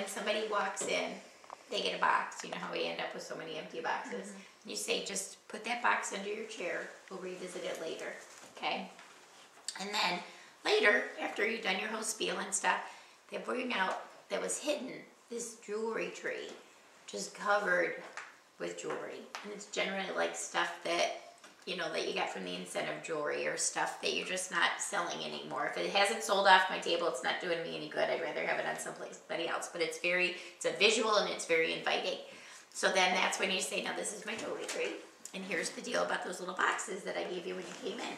somebody walks in, they get a box. You know how we end up with so many empty boxes. You say, just put that box under your chair. We'll revisit it later, okay? And then later, after you've done your whole spiel and stuff, they bring out, that was hidden, this jewelry tree, just covered with jewelry. And it's generally like stuff that, you know, that you got from the incentive jewelry or stuff that you're just not selling anymore. If it hasn't sold off my table, it's not doing me any good. I'd rather have it on somebody else. But it's a visual and it's very inviting. So then that's when you say, now this is my jewelry tree. And here's the deal about those little boxes that I gave you when you came in.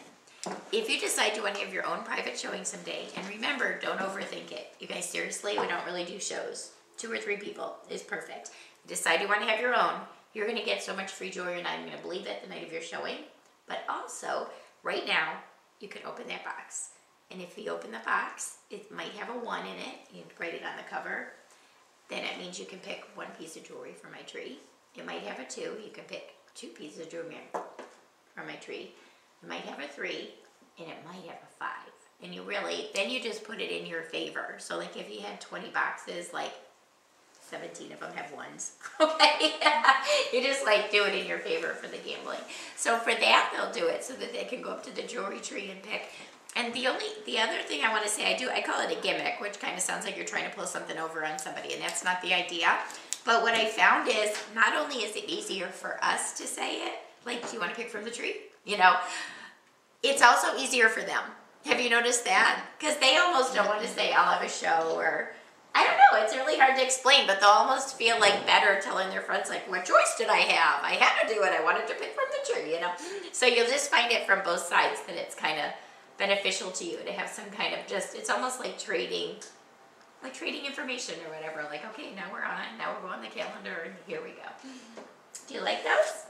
If you decide you want to have your own private showing someday, and remember, don't overthink it. You guys, seriously, we don't really do shows. 2 or 3 people is perfect. You decide you want to have your own, you're going to get so much free jewelry, you're not even going to believe it the night of your showing. But also, right now, you can open that box. And if you open the box, it might have a 1 in it. You write it on the cover. Then it means you can pick 1 piece of jewelry from my tree. It might have a 2. You can pick 2 pieces of jewelry from my tree. It might have a 3, and it might have a 5. And then you just put it in your favor. So like if you had 20 boxes, like 17 of them have 1s. Okay, you just like do it in your favor for the gambling. So for that, they'll do it so that they can go up to the jewelry tree and pick. And the other thing I want to say, I call it a gimmick, which kind of sounds like you're trying to pull something over on somebody, and that's not the idea. But what I found is, not only is it easier for us to say it, like, do you want to pick from the tree? You know, it's also easier for them. Have you noticed that? Because they almost don't want to say, I'll have a show, or, I don't know, it's really hard to explain, but they'll almost feel like better telling their friends, like, what choice did I have? I had to do it. I wanted to pick from the tree, you know? So you'll just find it from both sides that it's kind of beneficial to you to have some kind of it's almost like trading information or whatever. Like, okay, now we're on the calendar, and here we go. Do you like those?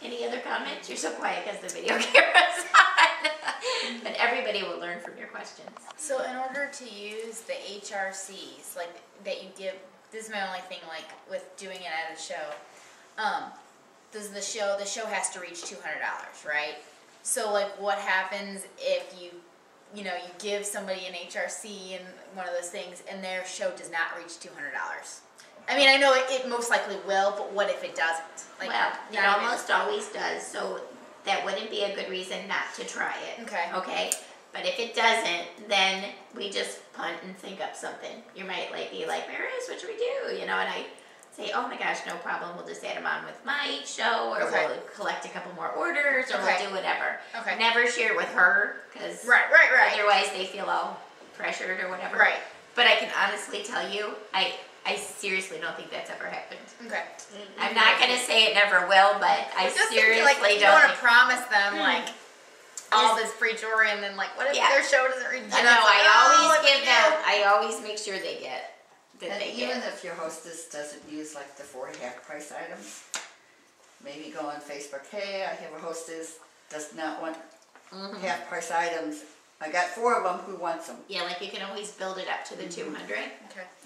Any other comments? You're so quiet because the video camera's on. But everybody will learn from your questions. So in order to use the HRCs, like that you give, this is my only thing, like with doing it at a show, does the show has to reach $200, right? So like what happens if you give somebody an HRC and one of those things and their show does not reach $200? I mean, I know it most likely will, but what if it doesn't? Like, well, it almost always does, so that wouldn't be a good reason not to try it. Okay. Okay? But if it doesn't, then we just punt and think up something. You might be like, Maris, what should we do? You know, and I say, oh my gosh, no problem. We'll just add them on with my show, or we'll collect a couple more orders, or we'll do whatever. Okay. Never share it with her, because otherwise they feel all pressured or whatever. Right. But I can honestly tell you, I seriously don't think that's ever happened. Okay. I'm not going to say it never will, but I seriously don't. You don't want to promise them, like, all this free jewelry, and then, like, what if their show doesn't reach? No, I always make sure they get. Even if your hostess doesn't use like the 4 half-price items, maybe go on Facebook, hey, I have a hostess, does not want half-price items. I got 4 of them, who wants them? Yeah, like you can always build it up to the 200.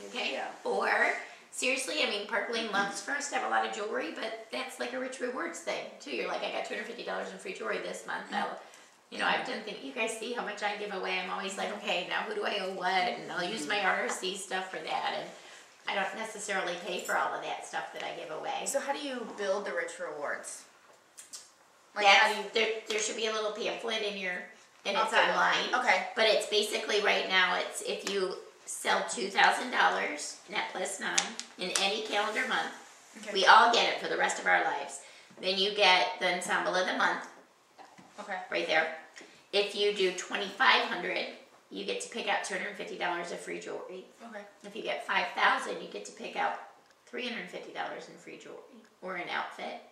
Okay. Yeah. Or, seriously, I mean, Park Lane loves for us to have a lot of jewelry, but that's like a rich rewards thing, too. You're like, I got $250 in free jewelry this month. I've done things, you guys see how much I give away. I'm always like, okay, now who do I owe what? And I'll use my RRC stuff for that. And I don't necessarily pay for all of that stuff that I give away. So how do you build the rich rewards? Like, there should be a little pamphlet in your, and it's online. Okay. But it's basically right now, it's if you sell $2,000 net plus 9 in any calendar month, we all get it for the rest of our lives. Then you get the ensemble of the month. Okay. Right there. If you do $2,500, you get to pick out $250 of free jewelry. Okay. If you get $5,000, you get to pick out $350 in free jewelry or an outfit.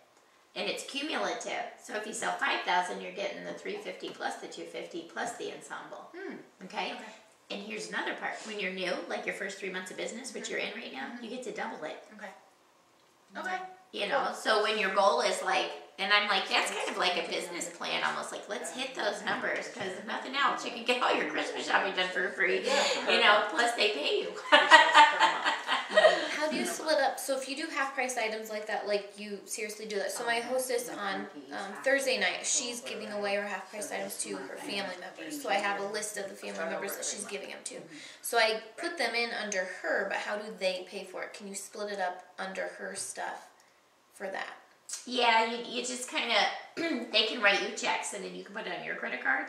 And it's cumulative. So if you sell $5,000, you're getting the $350 plus the $250 plus the ensemble. Okay? And here's another part. When you're new, like your first 3 months of business, which you're in right now, you get to double it. Okay. You know, so when your goal is like, and I'm like, that's kind of like a business plan, almost like, let's hit those numbers, because if nothing else, you can get all your Christmas shopping done for free, you know, plus they pay you. How do you split up up. So if you do half price items like that, like you seriously do that. So my hostess on Thursday night, she's giving away her half price items to her family members. So I have a list of the family members that she's giving them to. So I put them in under her, but how do they pay for it? Can you split it up under her stuff for that? Yeah, you just kind of, they can write you checks and then you can put it on your credit card.